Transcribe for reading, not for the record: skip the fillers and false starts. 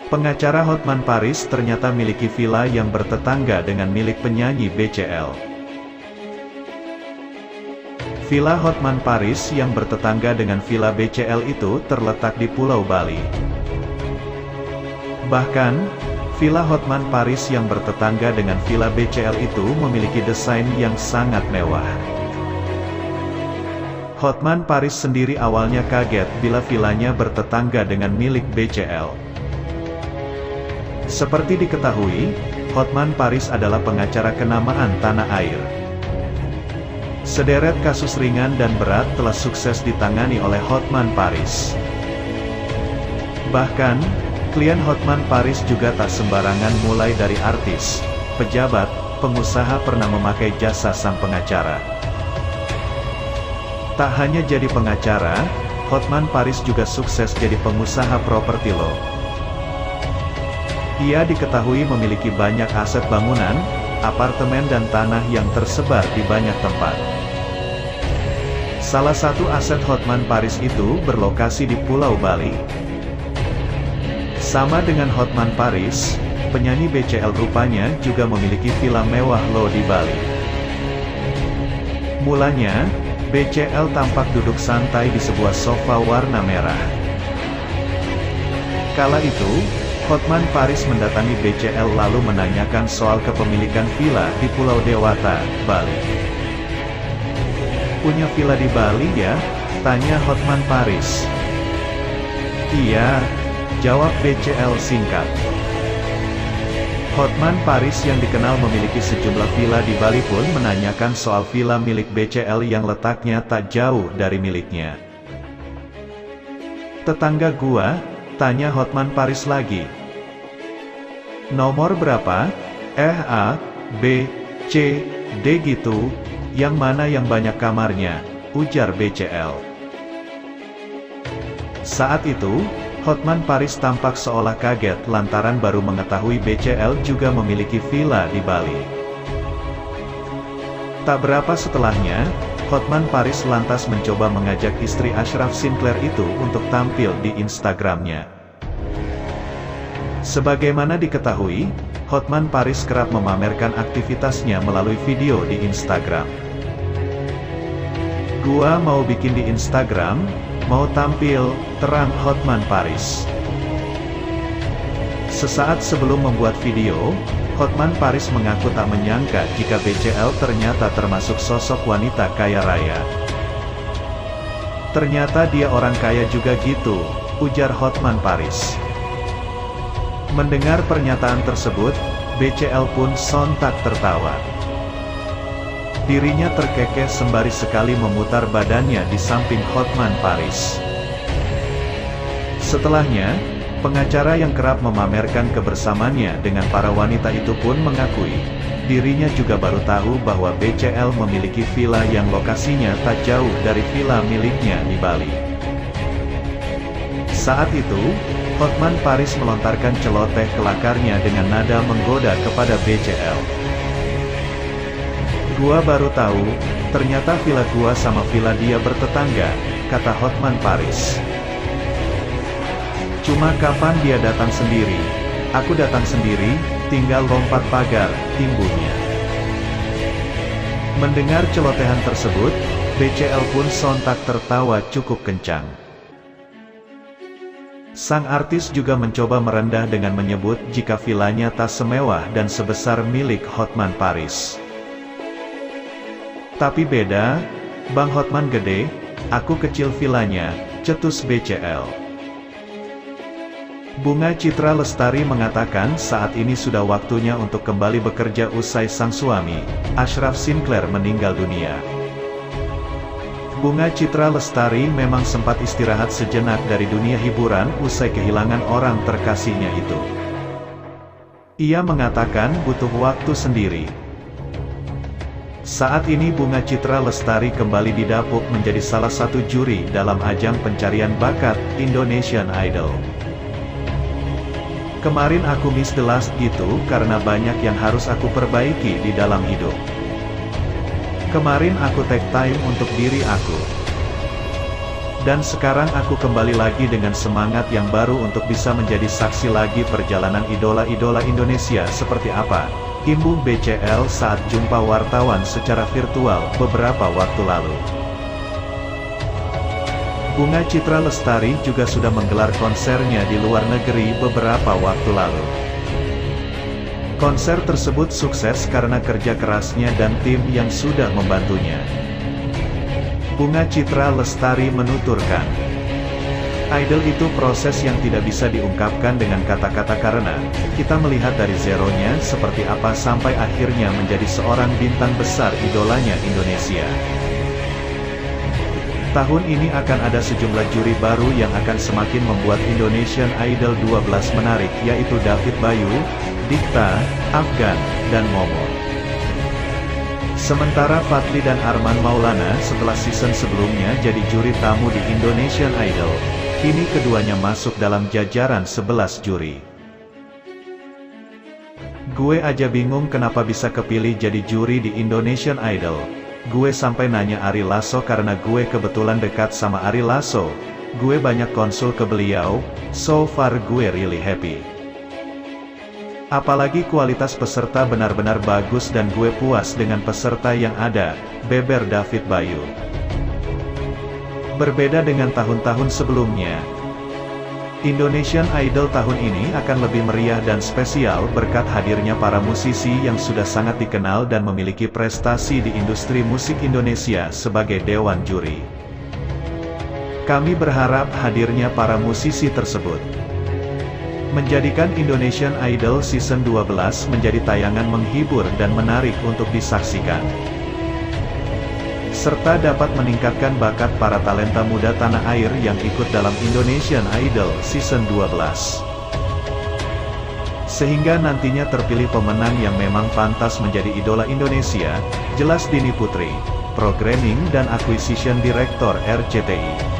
Pengacara Hotman Paris ternyata miliki villa yang bertetangga dengan milik penyanyi BCL. Villa Hotman Paris yang bertetangga dengan villa BCL itu terletak di Pulau Bali. Bahkan, villa Hotman Paris yang bertetangga dengan villa BCL itu memiliki desain yang sangat mewah. Hotman Paris sendiri awalnya kaget bila villanya bertetangga dengan milik BCL. Seperti diketahui, Hotman Paris adalah pengacara kenamaan tanah air. Sederet kasus ringan dan berat telah sukses ditangani oleh Hotman Paris. Bahkan, klien Hotman Paris juga tak sembarangan, mulai dari artis, pejabat, pengusaha pernah memakai jasa sang pengacara. Tak hanya jadi pengacara, Hotman Paris juga sukses jadi pengusaha properti loh. Ia diketahui memiliki banyak aset bangunan, apartemen dan tanah yang tersebar di banyak tempat. Salah satu aset Hotman Paris itu berlokasi di Pulau Bali. Sama dengan Hotman Paris, penyanyi BCL rupanya juga memiliki villa mewah loh di Bali. Mulanya, BCL tampak duduk santai di sebuah sofa warna merah. Kala itu, Hotman Paris mendatangi BCL lalu menanyakan soal kepemilikan villa di Pulau Dewata, Bali. "Punya villa di Bali ya?" tanya Hotman Paris. "Iya," jawab BCL singkat. Hotman Paris yang dikenal memiliki sejumlah villa di Bali pun menanyakan soal villa milik BCL yang letaknya tak jauh dari miliknya. "Tetangga gua?" tanya Hotman Paris lagi. "Nomor berapa?" A, B, C, D gitu. "Yang mana yang banyak kamarnya?" ujar BCL. Saat itu, Hotman Paris tampak seolah kaget lantaran baru mengetahui BCL juga memiliki villa di Bali. Tak berapa setelahnya, Hotman Paris lantas mencoba mengajak istri Ashraf Sinclair itu untuk tampil di Instagramnya. Sebagaimana diketahui, Hotman Paris kerap memamerkan aktivitasnya melalui video di Instagram. "Gua mau bikin di Instagram, mau tampil," terang Hotman Paris. Sesaat sebelum membuat video, Hotman Paris mengaku tak menyangka jika BCL ternyata termasuk sosok wanita kaya raya. "Ternyata dia orang kaya juga gitu," ujar Hotman Paris. Mendengar pernyataan tersebut, BCL pun sontak tertawa. Dirinya terkekeh sembari sekali memutar badannya di samping Hotman Paris. Setelahnya, pengacara yang kerap memamerkan kebersamaannya dengan para wanita itu pun mengakui, dirinya juga baru tahu bahwa BCL memiliki villa yang lokasinya tak jauh dari villa miliknya di Bali. Saat itu, Hotman Paris melontarkan celoteh kelakarnya dengan nada menggoda kepada BCL. "Gua baru tahu, ternyata villa gua sama villa dia bertetangga," kata Hotman Paris. "Cuma kapan dia datang sendiri? Aku datang sendiri, tinggal lompat pagar," timbulnya. Mendengar celotehan tersebut, BCL pun sontak tertawa cukup kencang. Sang artis juga mencoba merendah dengan menyebut jika villanya tak semewah dan sebesar milik Hotman Paris. "Tapi beda, Bang Hotman gede, aku kecil villanya," cetus BCL. Bunga Citra Lestari mengatakan saat ini sudah waktunya untuk kembali bekerja usai sang suami, Ashraf Sinclair, meninggal dunia. Bunga Citra Lestari memang sempat istirahat sejenak dari dunia hiburan usai kehilangan orang terkasihnya itu. Ia mengatakan butuh waktu sendiri. Saat ini Bunga Citra Lestari kembali didapuk menjadi salah satu juri dalam ajang pencarian bakat Indonesian Idol. "Kemarin aku miss the last gitu karena banyak yang harus aku perbaiki di dalam hidup. Kemarin aku take time untuk diri aku. Dan sekarang aku kembali lagi dengan semangat yang baru untuk bisa menjadi saksi lagi perjalanan idola-idola Indonesia seperti apa, himbau BCL saat jumpa wartawan secara virtual beberapa waktu lalu. Bunga Citra Lestari juga sudah menggelar konsernya di luar negeri beberapa waktu lalu. Konser tersebut sukses karena kerja kerasnya dan tim yang sudah membantunya. Bunga Citra Lestari menuturkan, idol itu proses yang tidak bisa diungkapkan dengan kata-kata karena kita melihat dari zeronya seperti apa sampai akhirnya menjadi seorang bintang besar idolanya Indonesia. Tahun ini akan ada sejumlah juri baru yang akan semakin membuat Indonesian Idol 12 menarik, yaitu David Bayu, Dikta, Afgan, dan Momo. Sementara Fadly dan Arman Maulana setelah season sebelumnya jadi juri tamu di Indonesian Idol, kini keduanya masuk dalam jajaran 11 juri. Gue aja bingung kenapa bisa kepilih jadi juri di Indonesian Idol. Gue sampai nanya Ari Lasso karena gue kebetulan dekat sama Ari Lasso. Gue banyak konsul ke beliau, so far gue really happy. Apalagi kualitas peserta benar-benar bagus dan gue puas dengan peserta yang ada, beber David Bayu. Berbeda dengan tahun-tahun sebelumnya, Indonesian Idol tahun ini akan lebih meriah dan spesial berkat hadirnya para musisi yang sudah sangat dikenal dan memiliki prestasi di industri musik Indonesia sebagai dewan juri. Kami berharap hadirnya para musisi tersebut menjadikan Indonesian Idol Season 12 menjadi tayangan menghibur dan menarik untuk disaksikan, serta dapat meningkatkan bakat para talenta muda tanah air yang ikut dalam Indonesian Idol Season 12. Sehingga nantinya terpilih pemenang yang memang pantas menjadi idola Indonesia, jelas Dini Putri, Programming dan Acquisition Director RCTI.